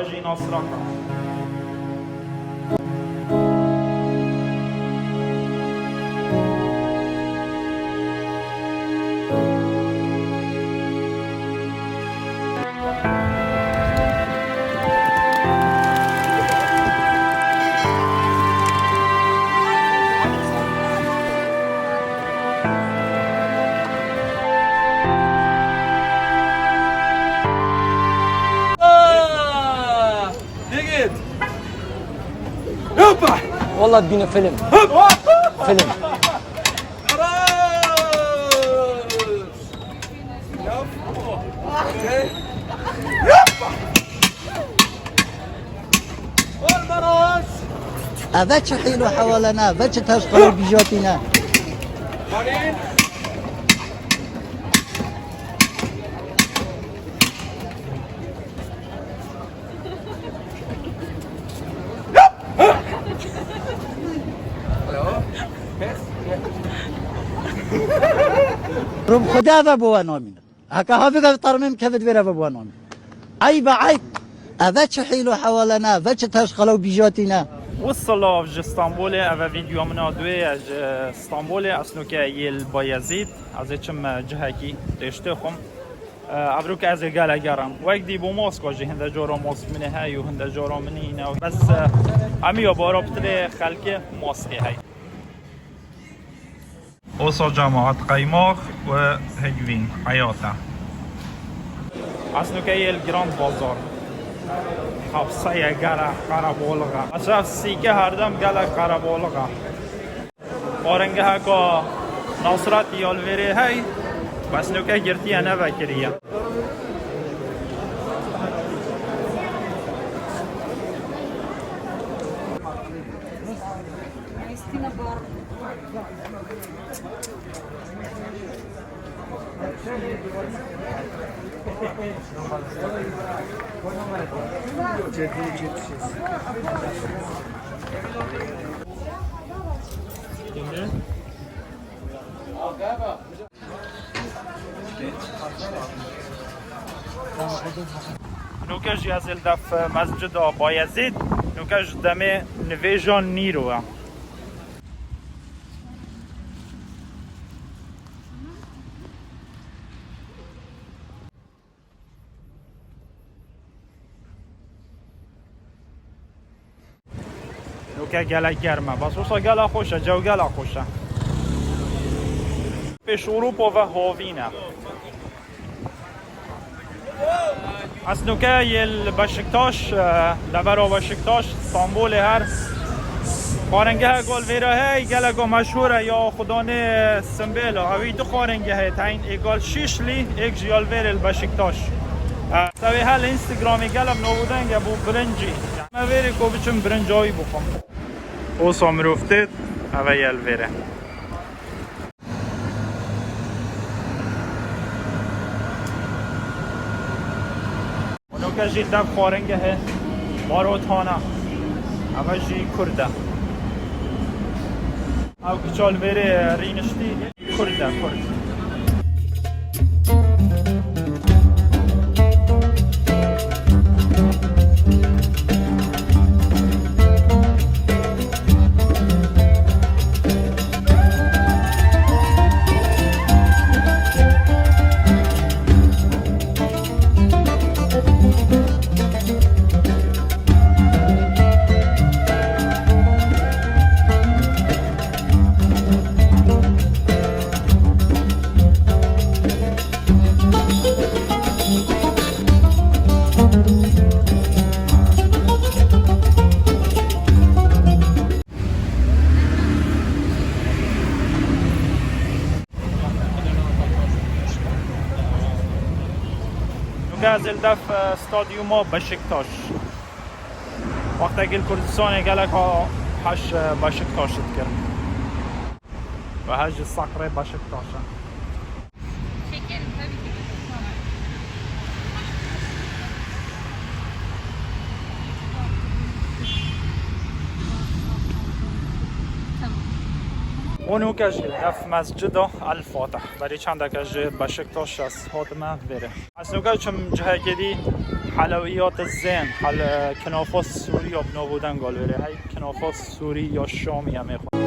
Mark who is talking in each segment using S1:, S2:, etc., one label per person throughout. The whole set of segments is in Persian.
S1: اوجی ناصران
S2: والله تبينا فيلم فيلم
S3: هذا حيلو حوالنا هذا تشغل بيجاتنا رب خدا بابو نامين هكا هافيك طرمم كبد بيرا بابو نامين عيب عيب هذا حيلو حوالنا هذا تشغل بيجاتنا
S1: وصلوا في اسطنبول او فيديو من دوی از اسطنبول اصلا که یل بایزید از چم جهکی تشتخم ابرو که از گل گرم وقت دی بو ماسکو جه هند جورا ماسک منه های و هند جورا منه اینا بس امی بارا بتر خلق ماسکی های اوسا جماعت قیماق و هجوین حیاته اصلا که یل گراند بازار حفصه گله قربولغه اصلا سیکه هردم گله قربولغه آرنگه ها که ناصرات یالوری های بس نوکه گرتیه نوکریه نوکش یازل دف مسجد بایزید نوکش دمه نویجان نیروه نوکه گله گرمه بس اوسا گله خوشه جو گله خوشه پیش اروپا و هاوینه از نوکه یل بشکتاش لبرا بشکتاش استانبول هر خارنگه گل ویره های گله گو مشهوره یا خدانه سنبیلا اوی دو خارنگه های تاین ایگال 6 لی ایک جیال ویر بشکتاش سوی هل اینستاگرامی گلم نبودنگه بو برنجی ما ویری کو بچم برنجایی بخم او سامروفتید اوی یل ویره نوکه جی دب خارنگه های باروتانه اوی جی کرده او کچال ویره رینشتی کرده گازل دف استادیوم بشکتاش وقتی که کردستان گلک ها هش بشکتاشت کرد و هج صقر بشکتاشه اونو که دف مسجد الفاتح برای چند کج بشکتاش از هاتمه بره از نوکه چم جه کدی حلويات الزين كنافه السوري ابنا بودن قال بره هاي كنافه السوري یا شامی هم میخوام.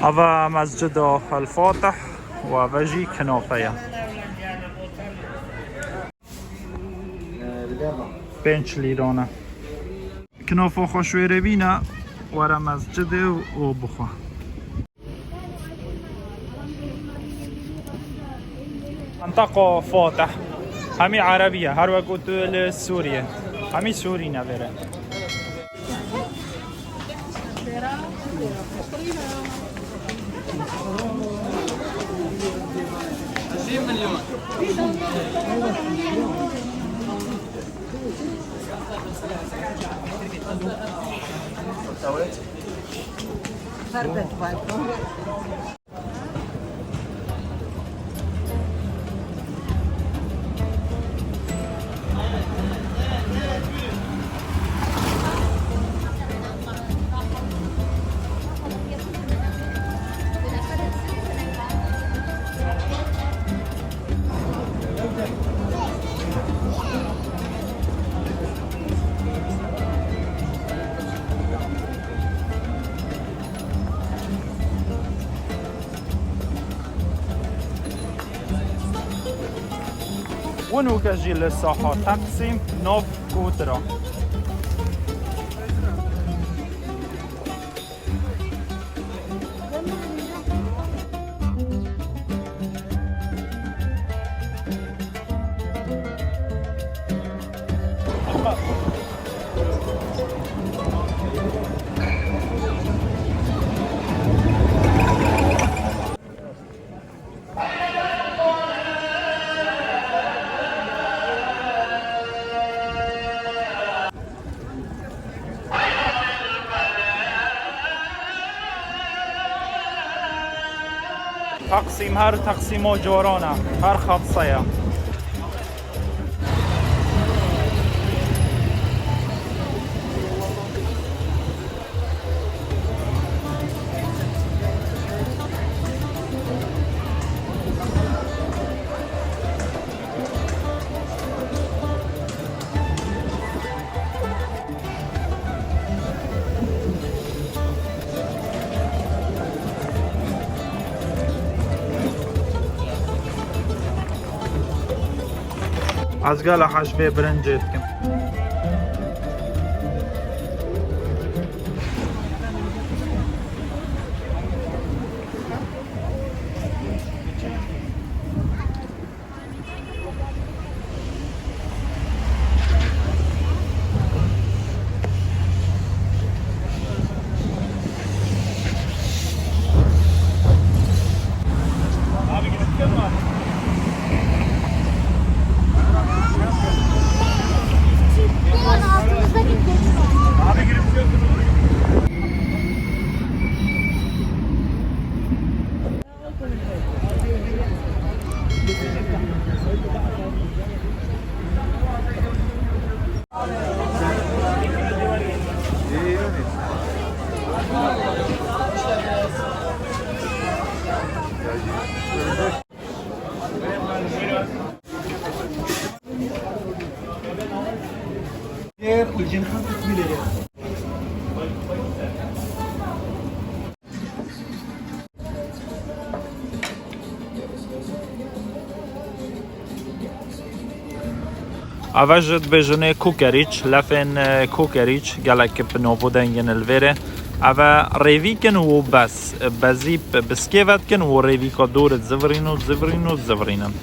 S1: هذا مسجد الفاتح وفجي كنافية 5 لیرانه كنافة خوشويره بينا ورا مسجد و بخوا. منطقة فاتح همي عربية هر وقت سوريا همي سوري نبره. ونو كجي للساحة تقسيم نوف كوترا. تقسیم هر تقسیم و جورانه هر خبصه از گل حشبه برنجت کم اوجد بجنه کوکریچ لفن کوکریچ گلک بنو بودن الویره اما ریوی کن و بس بزی بسکیوت کن و ریوی که دورت زورینن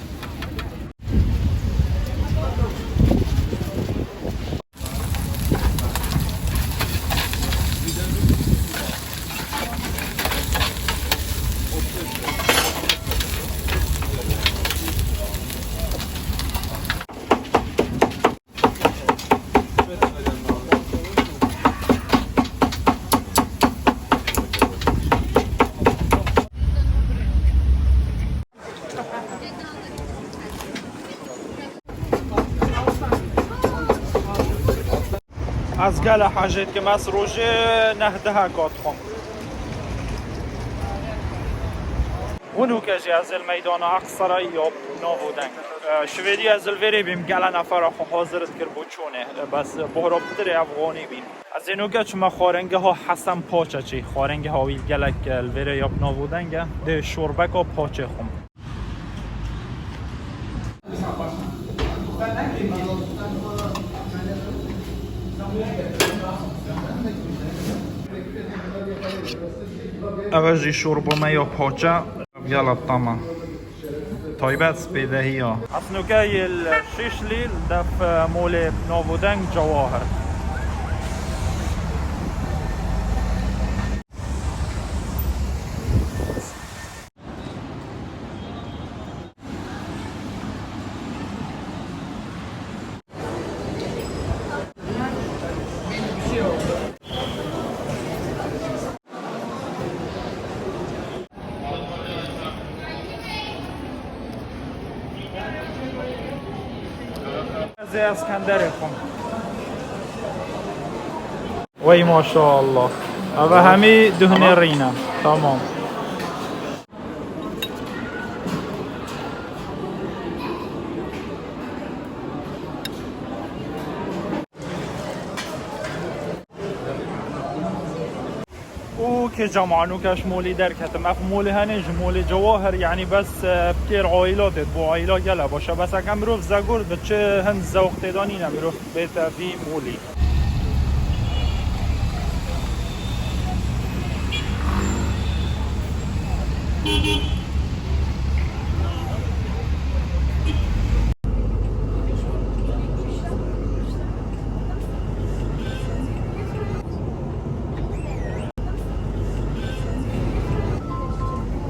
S1: از گل حاجت که مس روژه نهده گات خم اونو کجی از المیدان اقصر یا نابودن شویدی از الوری بیم گل نفر خو حاضرت کر بچونه بس بهرابتر افغانی بین از اینو که چما خارنگه ها حسن پاچه چی خارنگه ها ویل گلک الوری یا نابودن ده شوربک ها پاچه خم اوجی شوربه ما یا پاچه یالا طمع طایبت سپیدهی ها اصنو که الشیش لیل دف مول نابودنگ جواهر زي اسكندريكم وي ما شاء الله هذا همي دهن رينا تمام که جمعانو کش مولی در کتم اف مولی هنج مولی جواهر یعنی بس بکیر عائلات بو عائلا گله باشه بس اگه مروف زگور به چه هند زوق تیدانی نمیروف بیت بی مولی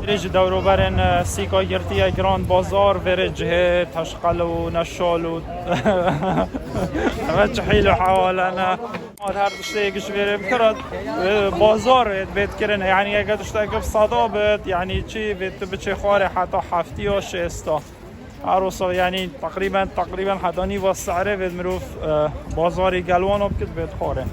S1: ورج دورو برن سیکا گرتی گراند بازار ورج تشقل و نشال و وچه حیل حوالنا هر دشتیگش برم کرد بازار بیت کرن یعنی اگه دشتیگ صدا بیت یعنی چی بیت بچه خواره حتی هفتی و شستا عروسا یعنی تقریبا حدانی و سعره بیت مروف بازاری گلوان بکت بیت خواره